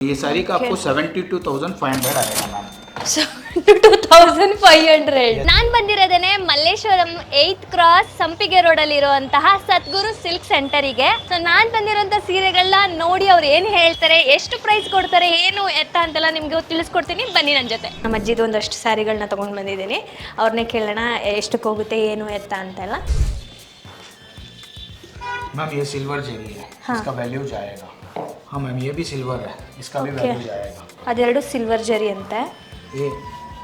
ये साड़ी का आपको 72,500 आएगा मैम. 72,500. ನಾನು ಬಂದಿರೋದೇನೆ ಮಲ್ಲೇಶ್ವರಂ 8th ಕ್ರಾಸ್ ಸಂಪಿಗೆ ರೋಡಲ್ಲಿ ಇರುವಂತಹ ಸದ್ಗುರು ಸಿಲ್ಕ್ ಸೆಂಟರಿಗೆ. ಸೊ ನಾನು ಬಂದಿರೋಂಥ ಸೀರೆಗಳನ್ನ ನೋಡಿ ಅವ್ರು ಏನು ಹೇಳ್ತಾರೆ, ಎಷ್ಟು ಪ್ರೈಸ್ ಕೊಡ್ತಾರೆ, ಏನು ಎತ್ತ ಅಂತೆಲ್ಲ ನಿಮಗೆ ತಿಳಿಸ್ಕೊಡ್ತೀನಿ. ಬನ್ನಿ ನನ್ನ ಜೊತೆ. ನಮ್ಮ ಅಜ್ಜಿದು ಒಂದಷ್ಟು ಸ್ಯಾರಿಗಳನ್ನ ತೊಗೊಂಡು ಬಂದಿದ್ದೀನಿ. ಅವ್ರನ್ನೇ ಕೇಳೋಣ ಎಷ್ಟಕ್ಕೆ ಹೋಗುತ್ತೆ, ಏನು ಎತ್ತ ಅಂತೆಲ್ಲ. मैम ये सिल्वर जेरी है. हाँ. इसका वैल्यू जाएगा. हाँ मैम ये भी सिल्वर है, इसका भी वैल्यू जाएगा. ಅದೆರಡು ಸಿಲ್ವರ್ ಜರಿ ಅಂತೆ. ये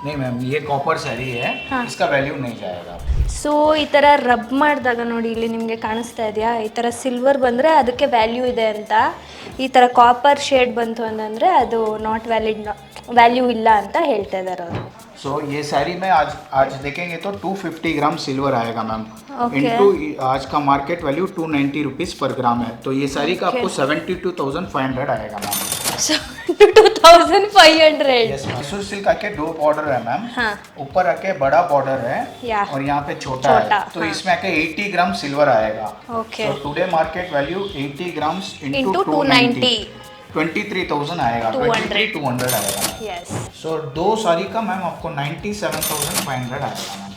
नहीं मैम ये कॉपर सैरी है. हाँ. इसका वैल्यू नहीं जाएगा. ಸೊ ಈ ಥರ ರಬ್ ಮಾಡಿದಾಗ ನೋಡಿ ಇಲ್ಲಿ ನಿಮಗೆ ಕಾಣಿಸ್ತಾ ಇದೆಯಾ, ಈ ಥರ ಸಿಲ್ವರ್ ಬಂದರೆ ಅದಕ್ಕೆ ವ್ಯಾಲ್ಯೂ ಇದೆ ಅಂತ. ಈ ಥರ ಕಾಪರ್ ಶೇಡ್ ಬಂತು ಅಂತಂದರೆ ಅದು ನಾಟ್ ವ್ಯಾಲ್ಯೂ ಇಲ್ಲ ಅಂತ ಹೇಳ್ತಾ ಇದ್ದಾರೆ ಅವರು. सो ये साड़ी में आज देखेंगे तो 250 ग्राम सिल्वर आएगा मैम. Okay. इनटू आज का मार्केट वैल्यू 290 रुपीज़ पर ग्राम है. तो ये साड़ी का आपको 72,500 आएगा मैम. 72,500. यस मैसूर सिल्क आके 2 बॉर्डर है मैम. हाँ. ऊपर आके बड़ा बॉर्डर है. Yeah. और यहाँ पे छोटा है. तो हाँ. इसमें आके 80 ग्राम सिल्वर आएगा. Okay. So today market value 80 grams Into 290. 23,000 आएगा. 23,200 आएगा. Yes. सो दो साड़ी का मैम आपको 97,500 आएगा मैम.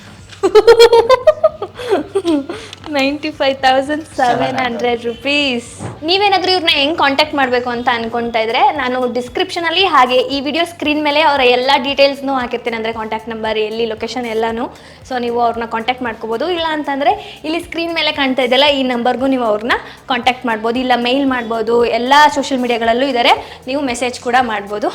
95,700 rupees. ನೀವೇನಾದರೂ ಇವ್ರನ್ನ ಹೆಂಗೆ ಕಾಂಟ್ಯಾಕ್ಟ್ ಮಾಡಬೇಕು ಅಂತ ಅನ್ಕೊತಾ ಇದ್ರೆ ನಾನು ಡಿಸ್ಕ್ರಿಪ್ಷನಲ್ಲಿ ಹಾಗೆ ಈ ವಿಡಿಯೋ ಸ್ಕ್ರೀನ್ ಮೇಲೆ ಅವರ ಎಲ್ಲ ಡೀಟೇಲ್ಸ್ನೂ ಹಾಕಿರ್ತೀನಿ, ಅಂದರೆ ಕಾಂಟ್ಯಾಕ್ಟ್ ನಂಬರ್, ಎಲ್ಲಿ ಲೊಕೇಶನ್ ಎಲ್ಲನೂ. ಸೊ ನೀವು ಅವ್ರನ್ನ ಕಾಂಟ್ಯಾಕ್ಟ್ ಮಾಡ್ಕೋಬೋದು. ಇಲ್ಲ ಅಂತಂದರೆ ಇಲ್ಲಿ ಸ್ಕ್ರೀನ್ ಮೇಲೆ ಕಾಣ್ತಾ ಇದೆಯಲ್ಲ ಈ ನಂಬರ್ಗೂ ನೀವು ಅವ್ರನ್ನ ಕಾಂಟ್ಯಾಕ್ಟ್ ಮಾಡ್ಬೋದು, ಇಲ್ಲ ಮೇಲ್ ಮಾಡ್ಬೋದು. ಎಲ್ಲ ಸೋಷಿಯಲ್ ಮೀಡಿಯಾಗಳಲ್ಲೂ ಇದ್ದಾರೆ, ನೀವು ಮೆಸೇಜ್ ಕೂಡ ಮಾಡ್ಬೋದು.